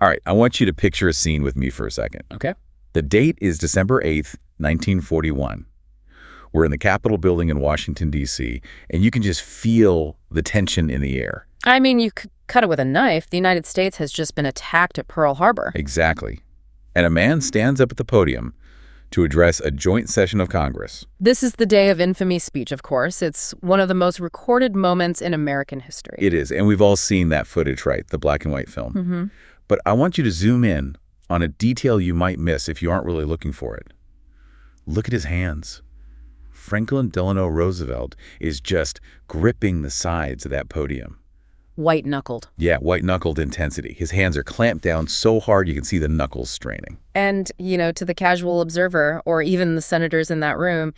All right, I want you to picture a scene with me for a second. Okay. The date is December 8th, 1941. We're in the Capitol building in Washington, D.C., and you can just feel the tension in the air. I mean, you could cut it with a knife. The United States has just been attacked at Pearl Harbor. Exactly. And a man stands up at the podium to address a joint session of Congress. This is the day of infamy speech, of course. It's one of the most recorded moments in American history. It is, and we've all seen that footage, right? The black and white film. Mm-hmm. But I want you to zoom in on a detail you might miss if you aren't really looking for it. Look at his hands. Franklin Delano Roosevelt is just gripping the sides of that podium. White-knuckled. Yeah, white-knuckled intensity. His hands are clamped down so hard you can see the knuckles straining. And, to the casual observer, or even the senators in that room,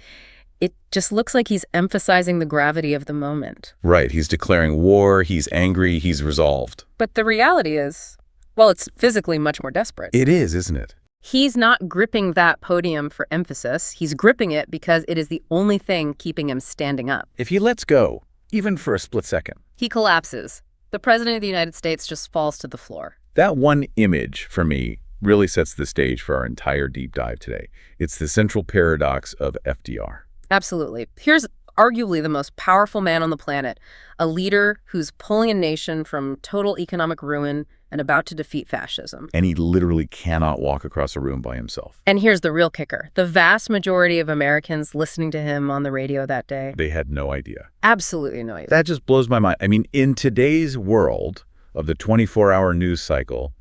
it just looks like he's emphasizing the gravity of the moment. Right, he's declaring war, he's angry, he's resolved. But the reality is, well, it's physically much more desperate. It is, isn't it? He's not gripping that podium for emphasis. He's gripping it because it is the only thing keeping him standing up. If he lets go, even for a split second, he collapses. The President of the United States just falls to the floor. That one image, for me, really sets the stage for our entire deep dive today. It's the central paradox of FDR. Absolutely. Here's arguably the most powerful man on the planet, a leader who's pulling a nation from total economic ruin and about to defeat fascism. And he literally cannot walk across a room by himself. And here's the real kicker. The vast majority of Americans listening to him on the radio that day, they had no idea. Absolutely no idea. That just blows my mind. I mean, in today's world of the 24-hour news cycle,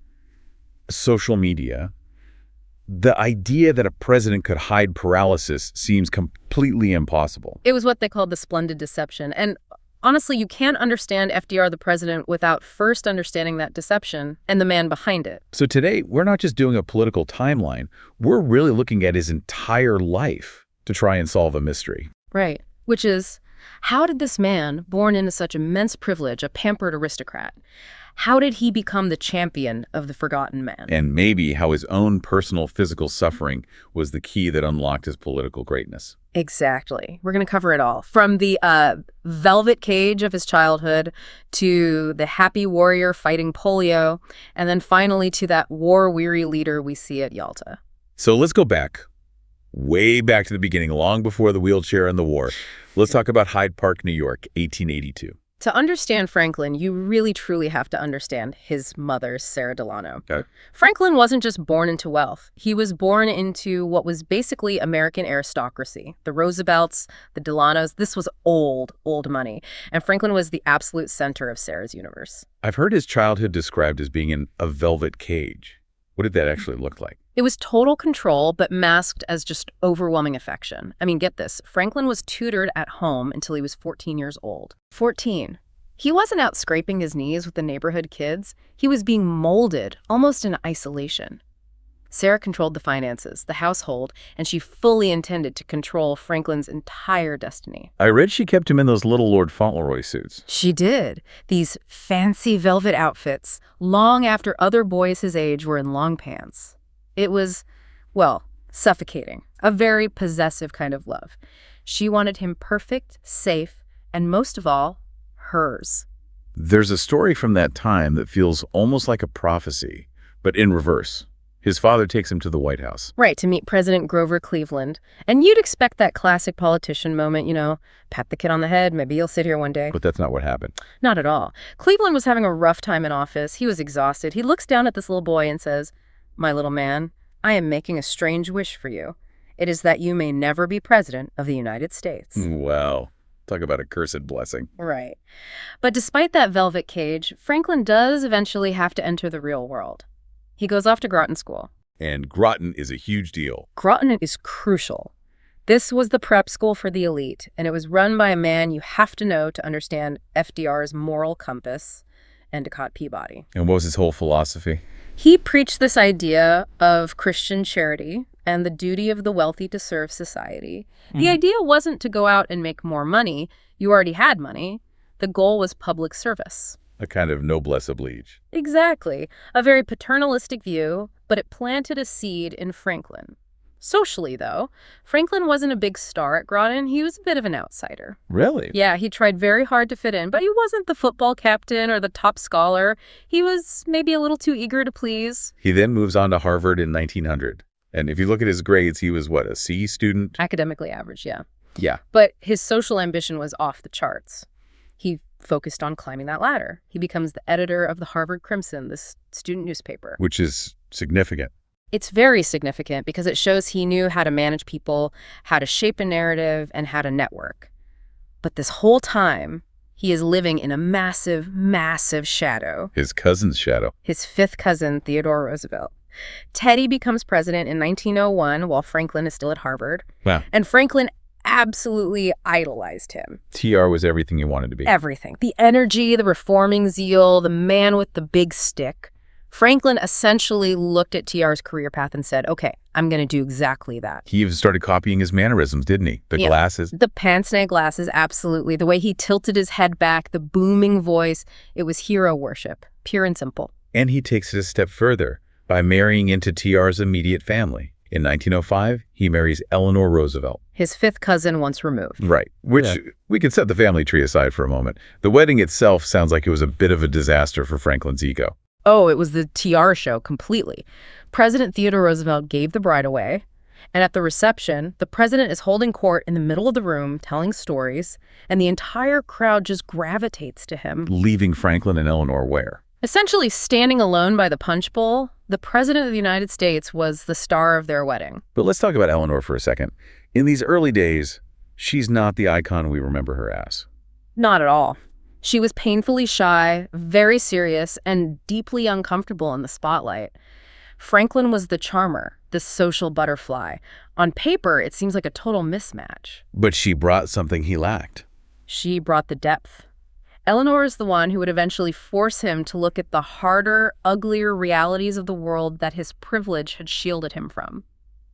social media, the idea that a president could hide paralysis seems completely impossible. It was what they called the Splendid Deception. And honestly, you can't understand FDR, the president, without first understanding that deception and the man behind it. So today, we're not just doing a political timeline. We're really looking at his entire life to try and solve a mystery. Right. Which is, how did this man, born into such immense privilege, a pampered aristocrat, how did he become the champion of the forgotten man? And maybe how his own personal physical suffering was the key that unlocked his political greatness. Exactly. We're going to cover it all. From the velvet cage of his childhood to the happy warrior fighting polio, and then finally to that war-weary leader we see at Yalta. So let's go back, way back to the beginning, long before the wheelchair and the war. Let's talk about Hyde Park, New York, 1882. To understand Franklin, you really truly have to understand his mother, Sarah Delano. Okay. Franklin wasn't just born into wealth. He was born into what was basically American aristocracy. The Roosevelts, the Delanos, this was old money. And Franklin was the absolute center of Sarah's universe. I've heard his childhood described as being in a velvet cage. What did that actually look like? It was total control, but masked as just overwhelming affection. I mean, get this. Franklin was tutored at home until he was 14 years old. 14. He wasn't out scraping his knees with the neighborhood kids. He was being molded, almost in isolation. Sarah controlled the finances, the household, and she fully intended to control Franklin's entire destiny. I read she kept him in those little Lord Fauntleroy suits. She did. These fancy velvet outfits, long after other boys his age were in long pants. It was, well, suffocating. A very possessive kind of love. She wanted him perfect, safe, and most of all, hers. There's a story from that time that feels almost like a prophecy, but in reverse. His father takes him to the White House. Right, to meet President Grover Cleveland. And you'd expect that classic politician moment, pat the kid on the head, maybe you'll sit here one day. But that's not what happened. Not at all. Cleveland was having a rough time in office. He was exhausted. He looks down at this little boy and says, "My little man, I am making a strange wish for you. It is that you may never be president of the United States." Wow. Talk about a cursed blessing. Right. But despite that velvet cage, Franklin does eventually have to enter the real world. He goes off to Groton School. And Groton is a huge deal. Groton is crucial. This was the prep school for the elite, and it was run by a man you have to know to understand FDR's moral compass, Endicott Peabody. And what was his whole philosophy? He preached this idea of Christian charity and the duty of the wealthy to serve society. The idea wasn't to go out and make more money. You already had money. The goal was public service. A kind of noblesse oblige. Exactly. A very paternalistic view, but it planted a seed in Franklin. Socially, though, Franklin wasn't a big star at Groton. He was a bit of an outsider. Really? Yeah, he tried very hard to fit in, but he wasn't the football captain or the top scholar. He was maybe a little too eager to please. He then moves on to Harvard in 1900. And if you look at his grades, he was, what, a C student? Academically average, yeah. Yeah. But his social ambition was off the charts. He focused on climbing that ladder. He becomes the editor of the Harvard Crimson, this student newspaper. Which is significant. It's very significant because it shows he knew how to manage people, how to shape a narrative, and how to network. But this whole time, he is living in a massive, massive shadow. His cousin's shadow. His fifth cousin, Theodore Roosevelt. Teddy becomes president in 1901 while Franklin is still at Harvard. Wow. And Franklin absolutely idolized him. TR was everything he wanted to be. Everything. The energy, the reforming zeal, the man with the big stick. Franklin essentially looked at TR's career path and said, okay, I'm going to do exactly that. He even started copying his mannerisms, didn't he? The glasses. The pince-nez glasses, absolutely. The way he tilted his head back, the booming voice. It was hero worship, pure and simple. And he takes it a step further by marrying into TR's immediate family. In 1905, he marries Eleanor Roosevelt. His fifth cousin once removed. Right, which we can set the family tree aside for a moment. The wedding itself sounds like it was a bit of a disaster for Franklin's ego. Oh, it was the TR show completely. President Theodore Roosevelt gave the bride away, and at the reception, the president is holding court in the middle of the room, telling stories, and the entire crowd just gravitates to him. Leaving Franklin and Eleanor where? Essentially standing alone by the punch bowl, the president of the United States was the star of their wedding. But let's talk about Eleanor for a second. In these early days, she's not the icon we remember her as. Not at all. She was painfully shy, very serious, and deeply uncomfortable in the spotlight. Franklin was the charmer, the social butterfly. On paper, it seems like a total mismatch. But she brought something he lacked. She brought the depth. Eleanor is the one who would eventually force him to look at the harder, uglier realities of the world that his privilege had shielded him from.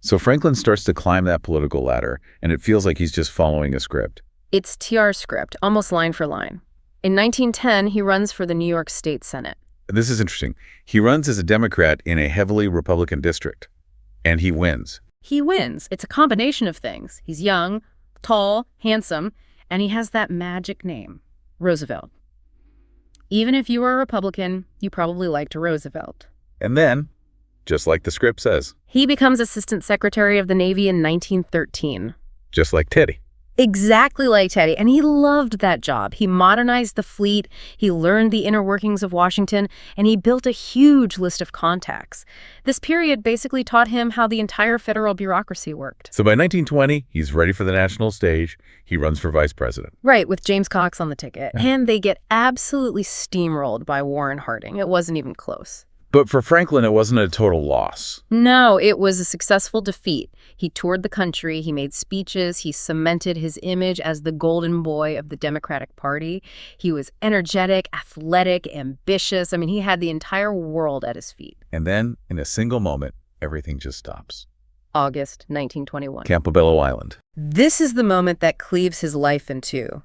So Franklin starts to climb that political ladder, and it feels like he's just following a script. It's TR's script, almost line for line. In 1910, he runs for the New York State Senate. This is interesting. He runs as a Democrat in a heavily Republican district, and he wins. He wins. It's a combination of things. He's young, tall, handsome, and he has that magic name, Roosevelt. Even if you were a Republican, you probably liked Roosevelt. And then, just like the script says, he becomes Assistant Secretary of the Navy in 1913. Just like Teddy. Exactly like Teddy, and he loved that job. He modernized the fleet, he learned the inner workings of Washington, and he built a huge list of contacts. This period basically taught him how the entire federal bureaucracy worked. So by 1920, he's ready for the national stage. He runs for vice president. Right, with James Cox on the ticket. And they get absolutely steamrolled by Warren Harding. It wasn't even close. But for Franklin, it wasn't a total loss. No, it was a successful defeat. He toured the country, he made speeches, he cemented his image as the golden boy of the Democratic Party. He was energetic, athletic, ambitious. I mean, he had the entire world at his feet. And then, in a single moment, everything just stops. August 1921. Campobello Island. This is the moment that cleaves his life in two.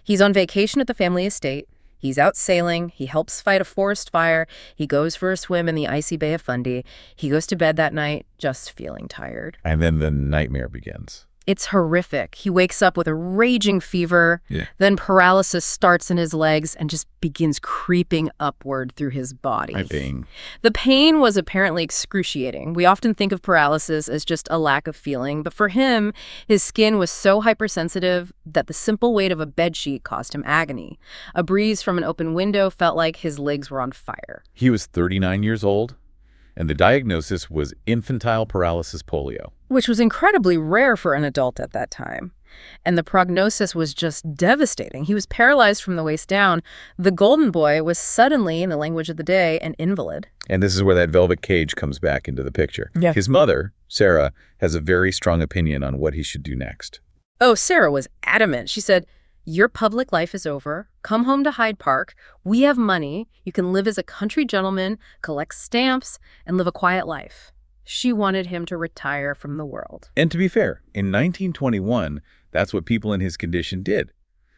He's on vacation at the family estate. He's out sailing, he helps fight a forest fire, he goes for a swim in the icy Bay of Fundy. He goes to bed that night just feeling tired. And then the nightmare begins. It's horrific. He wakes up with a raging fever, then paralysis starts in his legs and just begins creeping upward through his body. The pain was apparently excruciating. We often think of paralysis as just a lack of feeling, but for him, his skin was so hypersensitive that the simple weight of a bedsheet caused him agony. A breeze from an open window felt like his legs were on fire. He was 39 years old, and the diagnosis was infantile paralysis polio, which was incredibly rare for an adult at that time. And the prognosis was just devastating. He was paralyzed from the waist down. The golden boy was suddenly, in the language of the day, an invalid. And this is where that velvet cage comes back into the picture. His mother, Sarah, has a very strong opinion on what he should do next. Oh, Sarah was adamant. She said, your public life is over. Come home to Hyde Park. We have money. You can live as a country gentleman, collect stamps, and live a quiet life. She wanted him to retire from the world. And to be fair, in 1921, that's what people in his condition did.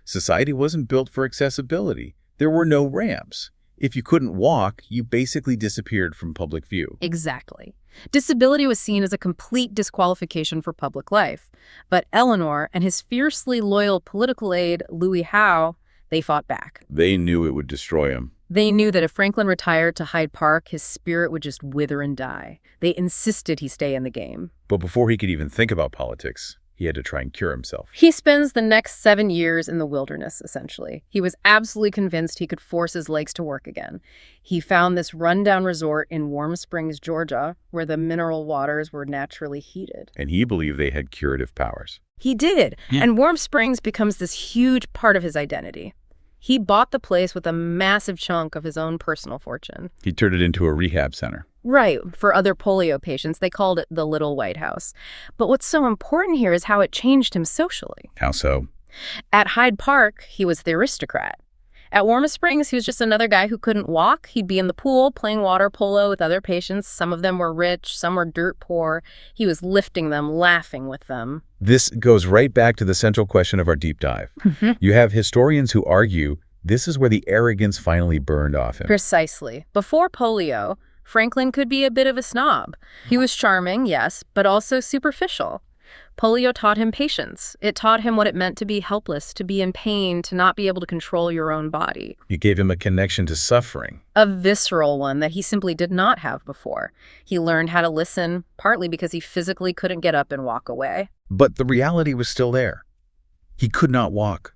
Society wasn't built for accessibility. There were no ramps. If you couldn't walk, you basically disappeared from public view. Exactly. Disability was seen as a complete disqualification for public life. But Eleanor and his fiercely loyal political aide, Louis Howe, they fought back. They knew it would destroy him. They knew that if Franklin retired to Hyde Park, his spirit would just wither and die. They insisted he stay in the game. But before he could even think about politics, he had to try and cure himself. He spends the next 7 years in the wilderness, essentially. He was absolutely convinced he could force his legs to work again. He found this rundown resort in Warm Springs, Georgia, where the mineral waters were naturally heated. And he believed they had curative powers. He did. And Warm Springs becomes this huge part of his identity. He bought the place with a massive chunk of his own personal fortune. He turned it into a rehab center. Right. For other polio patients, they called it the Little White House. But what's so important here is how it changed him socially. How so? At Hyde Park, he was the aristocrat. At Warm Springs, he was just another guy who couldn't walk. He'd be in the pool playing water polo with other patients. Some of them were rich, some were dirt poor. He was lifting them, laughing with them. This goes right back to the central question of our deep dive. You have historians who argue this is where the arrogance finally burned off him. Precisely. Before polio, Franklin could be a bit of a snob. He was charming, yes, but also superficial. Polio taught him patience. It taught him what it meant to be helpless, to be in pain, to not be able to control your own body. You gave him a connection to suffering. A visceral one that he simply did not have before. He learned how to listen, partly because he physically couldn't get up and walk away. But the reality was still there. He could not walk.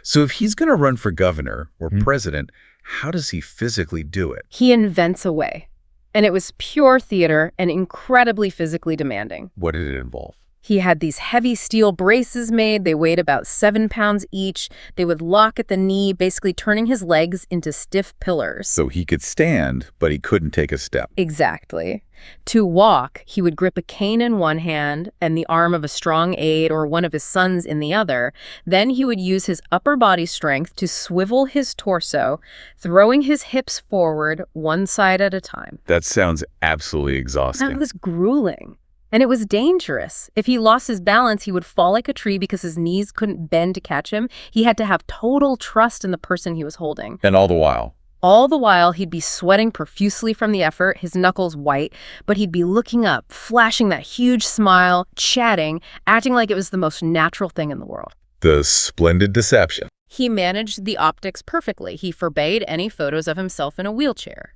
So if he's going to run for governor or president, how does he physically do it? He invents a way. And it was pure theater and incredibly physically demanding. What did it involve? He had these heavy steel braces made. They weighed about 7 pounds each. They would lock at the knee, basically turning his legs into stiff pillars. So he could stand, but he couldn't take a step. Exactly. To walk, he would grip a cane in one hand and the arm of a strong aide or one of his sons in the other. Then he would use his upper body strength to swivel his torso, throwing his hips forward one side at a time. That sounds absolutely exhausting. That was grueling. And it was dangerous. If he lost his balance, he would fall like a tree because his knees couldn't bend to catch him. He had to have total trust in the person he was holding. And all the while? All the while, he'd be sweating profusely from the effort, his knuckles white, but he'd be looking up, flashing that huge smile, chatting, acting like it was the most natural thing in the world. The Splendid Deception. He managed the optics perfectly. He forbade any photos of himself in a wheelchair.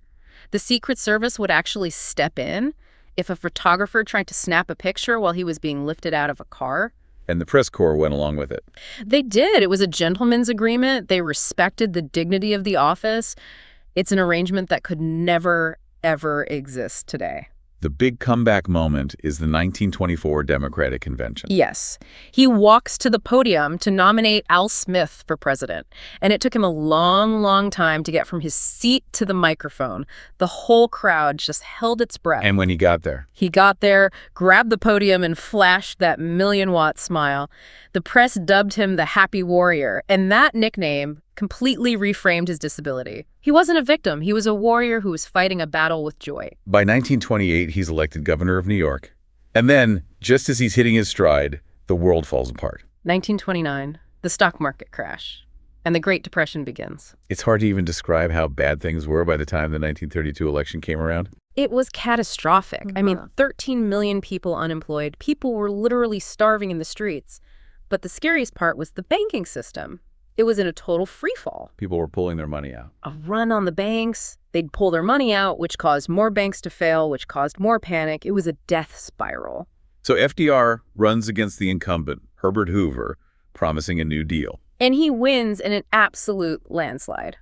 The Secret Service would actually step in if a photographer tried to snap a picture while he was being lifted out of a car. And the press corps went along with it. They did. It was a gentleman's agreement. They respected the dignity of the office. It's an arrangement that could never, ever exist today. The big comeback moment is the 1924 Democratic Convention. Yes. He walks to the podium to nominate Al Smith for president. And it took him a long, long time to get from his seat to the microphone. The whole crowd just held its breath. And when he got there? He got there, grabbed the podium, and flashed that million-watt smile. The press dubbed him the Happy Warrior, and that nickname completely reframed his disability. He wasn't a victim. He was a warrior who was fighting a battle with joy. By 1928, he's elected governor of New York. And then, just as he's hitting his stride, the world falls apart. 1929, the stock market crash, and the Great Depression begins. It's hard to even describe how bad things were by the time the 1932 election came around. It was catastrophic. I mean, 13 million people unemployed. People were literally starving in the streets. But the scariest part was the banking system. It was in a total freefall. People were pulling their money out. A run on the banks. They'd pull their money out, which caused more banks to fail, which caused more panic. It was a death spiral. So FDR runs against the incumbent, Herbert Hoover, promising a new deal. And he wins in an absolute landslide.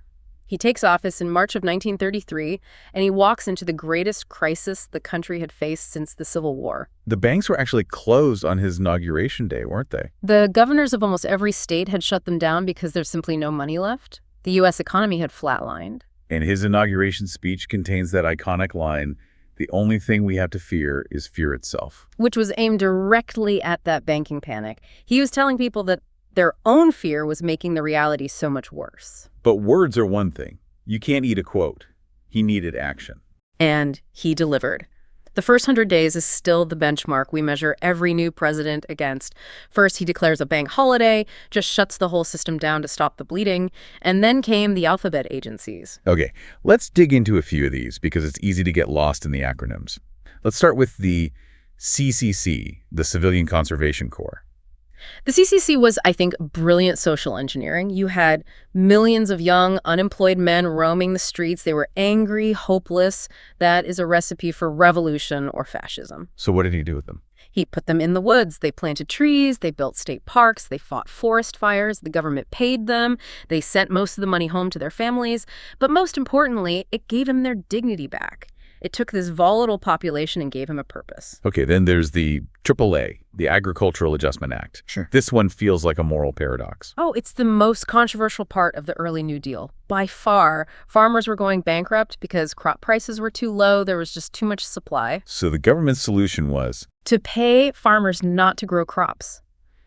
He takes office in March of 1933, and he walks into the greatest crisis the country had faced since the Civil War. The banks were actually closed on his inauguration day, weren't they? The governors of almost every state had shut them down because there's simply no money left. The U.S. economy had flatlined. And his inauguration speech contains that iconic line, "The only thing we have to fear is fear itself." Which was aimed directly at that banking panic. He was telling people that their own fear was making the reality so much worse. But words are one thing. You can't eat a quote. He needed action. And he delivered. The first 100 days is still the benchmark we measure every new president against. First, he declares a bank holiday, just shuts the whole system down to stop the bleeding, and then came the alphabet agencies. Okay, let's dig into a few of these because it's easy to get lost in the acronyms. Let's start with the CCC, the Civilian Conservation Corps. The CCC was, I think, brilliant social engineering. You had millions of young, unemployed men roaming the streets. They were angry, hopeless. That is a recipe for revolution or fascism. So what did he do with them? He put them in the woods. They planted trees. They built state parks. They fought forest fires. The government paid them. They sent most of the money home to their families. But most importantly, it gave them their dignity back. It took this volatile population and gave him a purpose. Okay, then there's the AAA, the Agricultural Adjustment Act. Sure. This one feels like a moral paradox. Oh, it's the most controversial part of the early New Deal. By far, farmers were going bankrupt because crop prices were too low. There was just too much supply. So the government's solution was To pay farmers not to grow crops.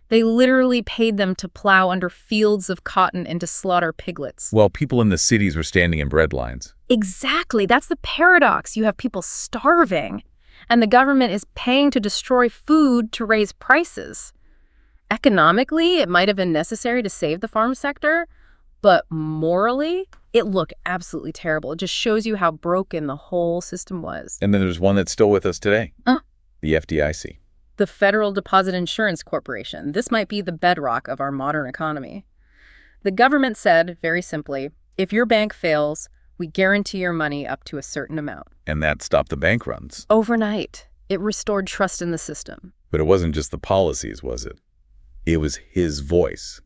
They literally paid them to plow under fields of cotton and to slaughter piglets. while people in the cities were standing in bread lines. Exactly. That's the paradox. You have people starving, and the government is paying to destroy food to raise prices. Economically, it might have been necessary to save the farm sector, but morally, it looked absolutely terrible. It just shows you how broken the whole system was. And then there's one that's still with us today, Huh? the FDIC. The Federal Deposit Insurance Corporation. This might be the bedrock of our modern economy. The government said, very simply, if your bank fails, we guarantee your money up to a certain amount. And that stopped the bank runs. Overnight, it restored trust in the system. But it wasn't just the policies, was it? It was his voice,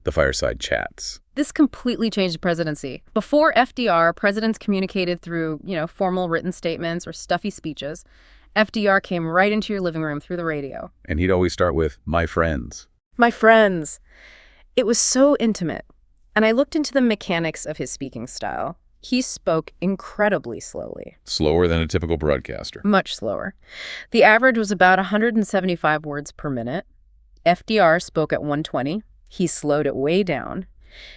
the fireside chats. This completely changed the presidency. Before FDR, presidents communicated through, formal written statements or stuffy speeches. FDR came right into your living room through the radio. And he'd always start with, my friends. My friends. It was so intimate. And I looked into the mechanics of his speaking style. He spoke incredibly slowly. Slower than a typical broadcaster. Much slower. The average was about 175 words per minute. FDR spoke at 120. He slowed it way down.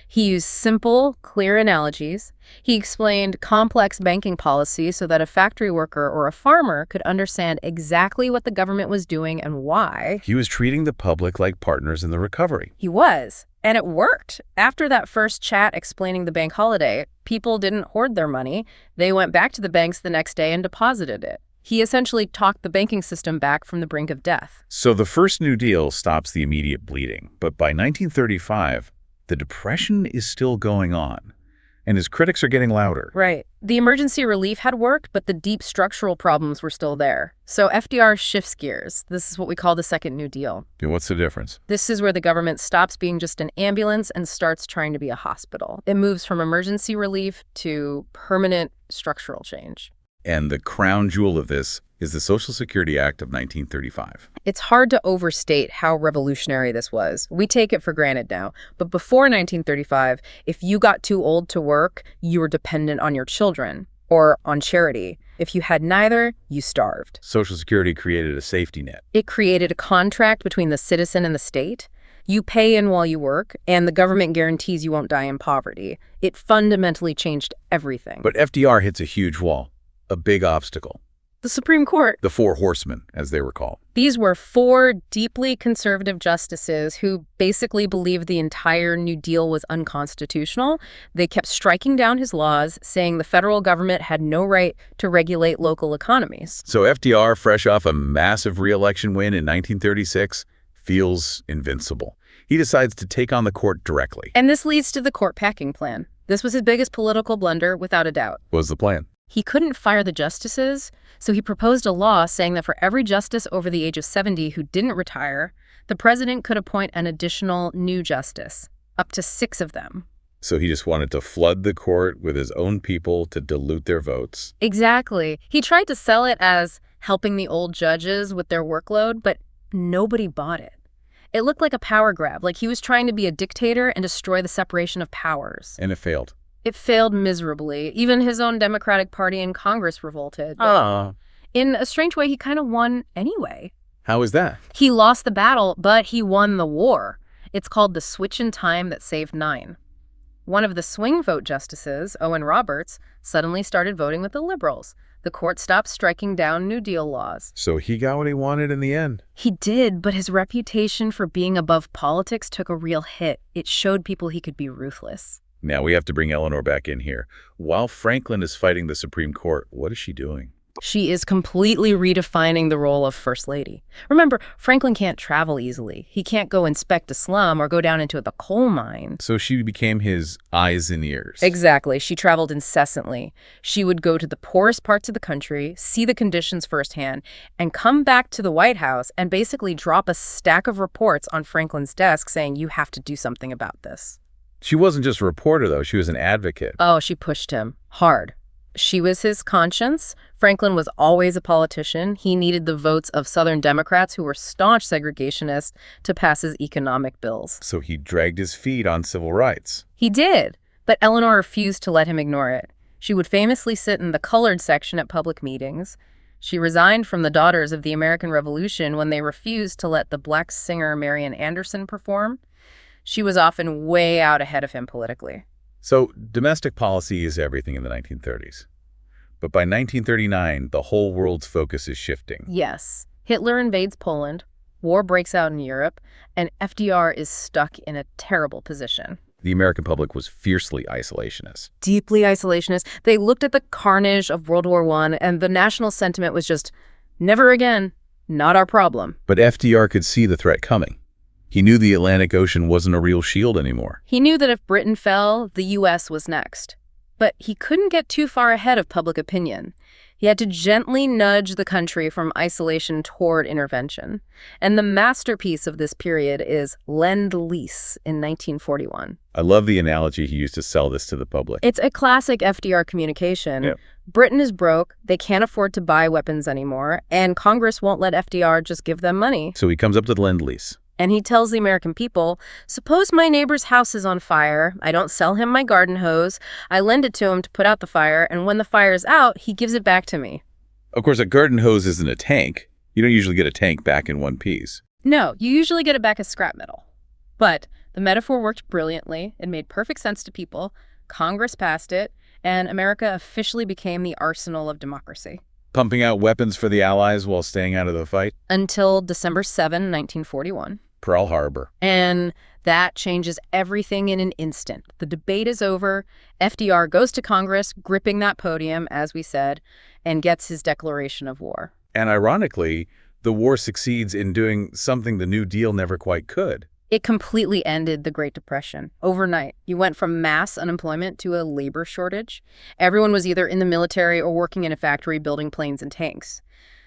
He used simple, clear analogies. He explained complex banking policy so that a factory worker or a farmer could understand exactly what the government was doing and why. He was treating the public like partners in the recovery. He was. And it worked. After that first chat explaining the bank holiday, people didn't hoard their money. They went back to the banks the next day and deposited it. He essentially talked the banking system back from the brink of death. So the first New Deal stops the immediate bleeding. But by 1935, the Depression is still going on, and his critics are getting louder. Right. The emergency relief had worked, but the deep structural problems were still there. So FDR shifts gears. This is what we call the Second New Deal. And what's the difference? This is where the government stops being just an ambulance and starts trying to be a hospital. It moves from emergency relief to permanent structural change. And the crown jewel of this is the Social Security Act of 1935. It's hard to overstate how revolutionary this was. We take it for granted now. But before 1935, if you got too old to work, you were dependent on your children or on charity. If you had neither, you starved. Social Security created a safety net. It created a contract between the citizen and the state. You pay in while you work, and the government guarantees you won't die in poverty. It fundamentally changed everything. But FDR hits a huge wall, a big obstacle. The Supreme Court. The Four Horsemen, as they were called. These were four deeply conservative justices who basically believed the entire New Deal was unconstitutional. They kept striking down his laws, saying the federal government had no right to regulate local economies. So FDR, fresh off a massive re-election win in 1936, feels invincible. He decides to take on the court directly. And this leads to the court packing plan. This was his biggest political blunder, without a doubt. What was the plan? He couldn't fire the justices, so he proposed a law saying that for every justice over the age of 70 who didn't retire, the president could appoint an additional new justice, up to 6 of them. So he just wanted to flood the court with his own people to dilute their votes. Exactly. He tried to sell it as helping the old judges with their workload, but nobody bought it. It looked like a power grab, like he was trying to be a dictator and destroy the separation of powers. And it failed. It failed miserably. Even his own Democratic Party in Congress revolted. In a strange way, he kind of won anyway. How is that? He lost the battle, but he won the war. It's called the switch in time that saved 9. One of the swing vote justices, Owen Roberts, suddenly started voting with the liberals. The court stopped striking down New Deal laws. So he got what he wanted in the end. He did, but his reputation for being above politics took a real hit. It showed people he could be ruthless. Now we have to bring Eleanor back in here. While Franklin is fighting the Supreme Court, what is she doing? She is completely redefining the role of First Lady. Remember, Franklin can't travel easily. He can't go inspect a slum or go down into the coal mine. So she became his eyes and ears. Exactly. She traveled incessantly. She would go to the poorest parts of the country, see the conditions firsthand, and come back to the White House and basically drop a stack of reports on Franklin's desk saying, you have to do something about this. She wasn't just a reporter, though. She was an advocate. Oh, she pushed him hard. She was his conscience. Franklin was always a politician. He needed the votes of Southern Democrats who were staunch segregationists to pass his economic bills. So he dragged his feet on civil rights. He did, but Eleanor refused to let him ignore it. She would famously sit in the colored section at public meetings. She resigned from the Daughters of the American Revolution when they refused to let the black singer Marian Anderson perform. She was often way out ahead of him politically. So domestic policy is everything in the 1930s. But by 1939, the whole world's focus is shifting. Yes. Hitler invades Poland, war breaks out in Europe, and FDR is stuck in a terrible position. The American public was fiercely isolationist. Deeply isolationist. They looked at the carnage of World War I, and the national sentiment was just, never again, not our problem. But FDR could see the threat coming. He knew the Atlantic Ocean wasn't a real shield anymore. He knew that if Britain fell, the U.S. was next. But he couldn't get too far ahead of public opinion. He had to gently nudge the country from isolation toward intervention. And the masterpiece of this period is Lend-Lease in 1941. I love the analogy he used to sell this to the public. It's a classic FDR communication. Yep. Britain is broke, they can't afford to buy weapons anymore, and Congress won't let FDR just give them money. So he comes up to the Lend-Lease. And he tells the American people, suppose my neighbor's house is on fire. I don't sell him my garden hose. I lend it to him to put out the fire, and when the fire's out, he gives it back to me. Of course, a garden hose isn't a tank. You don't usually get a tank back in one piece. No, you usually get it back as scrap metal. But the metaphor worked brilliantly. It made perfect sense to people. Congress passed it, and America officially became the arsenal of democracy. Pumping out weapons for the Allies while staying out of the fight? Until December 7, 1941. Pearl Harbor. And that changes everything in an instant. The debate is over. FDR goes to Congress, gripping that podium, as we said, and gets his declaration of war. And ironically, the war succeeds in doing something the New Deal never quite could. It completely ended the Great Depression. Overnight, you went from mass unemployment to a labor shortage. Everyone was either in the military or working in a factory building planes and tanks.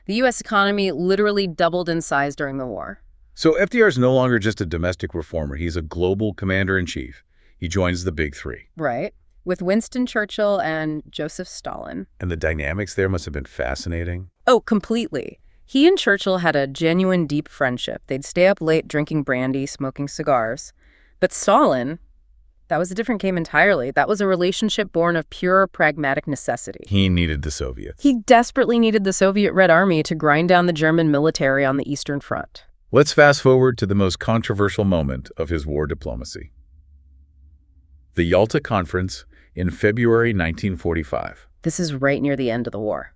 The U.S. economy literally doubled in size during the war. So FDR is no longer just a domestic reformer. He's a global commander-in-chief. He joins the big three. Right. With Winston Churchill and Joseph Stalin. And the dynamics there must have been fascinating. Oh, completely. He and Churchill had a genuine, deep friendship. They'd stay up late drinking brandy, smoking cigars. But Stalin, that was a different game entirely. That was a relationship born of pure pragmatic necessity. He needed the Soviets. He desperately needed the Soviet Red Army to grind down the German military on the Eastern Front. Let's fast forward to the most controversial moment of his war diplomacy. The Yalta Conference in February 1945. This is right near the end of the war.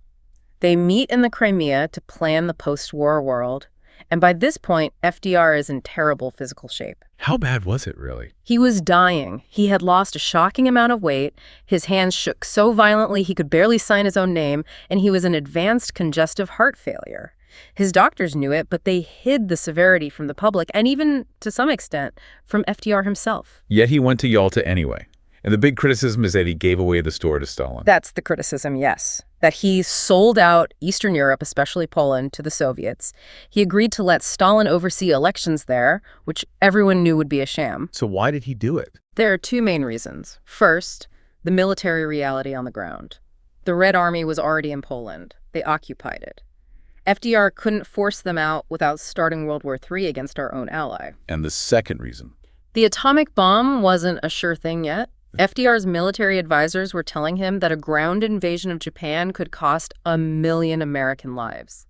They meet in the Crimea to plan the post-war world, and by this point, FDR is in terrible physical shape. How bad was it, really? He was dying. He had lost a shocking amount of weight, his hands shook so violently he could barely sign his own name, and he was in advanced congestive heart failure. His doctors knew it, but they hid the severity from the public, and even, to some extent, from FDR himself. Yet he went to Yalta anyway. And the big criticism is that he gave away the store to Stalin. That's the criticism, yes. That he sold out Eastern Europe, especially Poland, to the Soviets. He agreed to let Stalin oversee elections there, which everyone knew would be a sham. So why did he do it? There are two main reasons. First, the military reality on the ground. The Red Army was already in Poland. They occupied it. FDR couldn't force them out without starting World War III against our own ally. And the second reason? The atomic bomb wasn't a sure thing yet. FDR's military advisors were telling him that a ground invasion of Japan could cost 1 million American lives.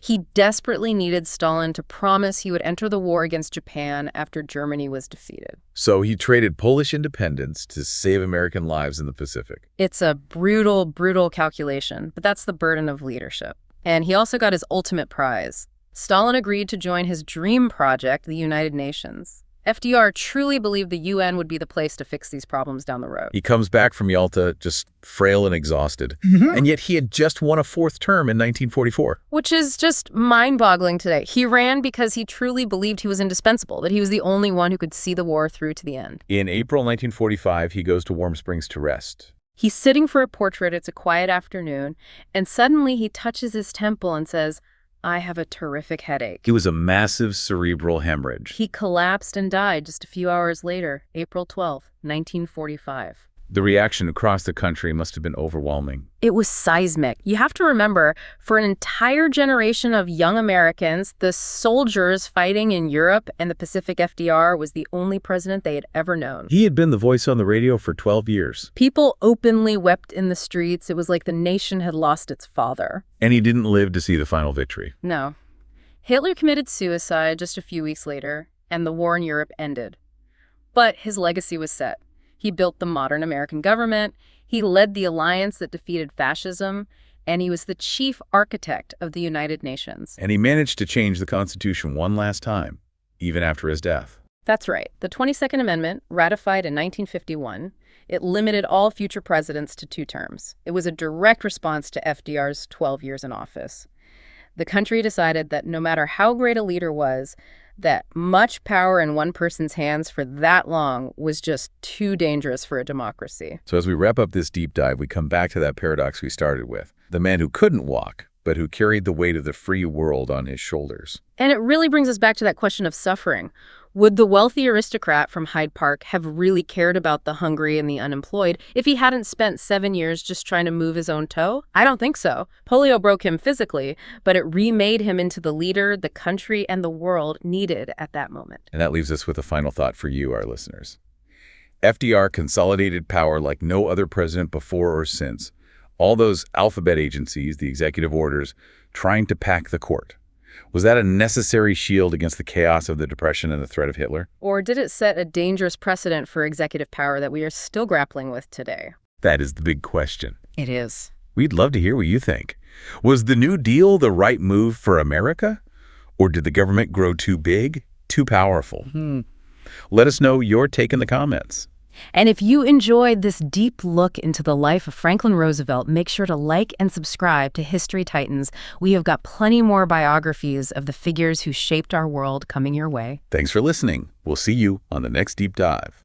He desperately needed Stalin to promise he would enter the war against Japan after Germany was defeated. So he traded Polish independence to save American lives in the Pacific. It's a brutal, brutal calculation, but that's the burden of leadership. And he also got his ultimate prize. Stalin agreed to join his dream project, the United Nations. FDR truly believed the UN would be the place to fix these problems down the road. He comes back from Yalta just frail and exhausted, and yet he had just won a fourth term in 1944. Which is just mind-boggling today. He ran because he truly believed he was indispensable, that he was the only one who could see the war through to the end. In April 1945, he goes to Warm Springs to rest. He's sitting for a portrait, it's a quiet afternoon, and suddenly he touches his temple and says, "I have a terrific headache." It was a massive cerebral hemorrhage. He collapsed and died just a few hours later, April 12, 1945. The reaction across the country must have been overwhelming. It was seismic. You have to remember, for an entire generation of young Americans, the soldiers fighting in Europe and the Pacific, FDR was the only president they had ever known. He had been the voice on the radio for 12 years. People openly wept in the streets. It was like the nation had lost its father. And he didn't live to see the final victory. No. Hitler committed suicide just a few weeks later, and the war in Europe ended. But his legacy was set. He built the modern American government, he led the alliance that defeated fascism, and he was the chief architect of the United Nations. And he managed to change the Constitution one last time, even after his death. That's right. The 22nd Amendment, ratified in 1951, it limited all future presidents to 2 terms. It was a direct response to FDR's 12 years in office. The country decided that no matter how great a leader was, that much power in one person's hands for that long was just too dangerous for a democracy. So as we wrap up this deep dive, we come back to that paradox we started with. The man who couldn't walk, but who carried the weight of the free world on his shoulders. And it really brings us back to that question of suffering. Would the wealthy aristocrat from Hyde Park have really cared about the hungry and the unemployed if he hadn't spent 7 years just trying to move his own toe? I don't think so. Polio broke him physically, but it remade him into the leader the country and the world needed at that moment. And that leaves us with a final thought for you, our listeners. FDR consolidated power like no other president before or since. All those alphabet agencies, the executive orders, trying to pack the court. Was that a necessary shield against the chaos of the Depression and the threat of Hitler? Or did it set a dangerous precedent for executive power that we are still grappling with today? That is the big question. It is. We'd love to hear what you think. Was the New Deal the right move for America? Or did the government grow too big, too powerful? Let us know your take in the comments. And if you enjoyed this deep look into the life of Franklin Roosevelt, make sure to like and subscribe to History Titans. We have got plenty more biographies of the figures who shaped our world coming your way. Thanks for listening. We'll see you on the next deep dive.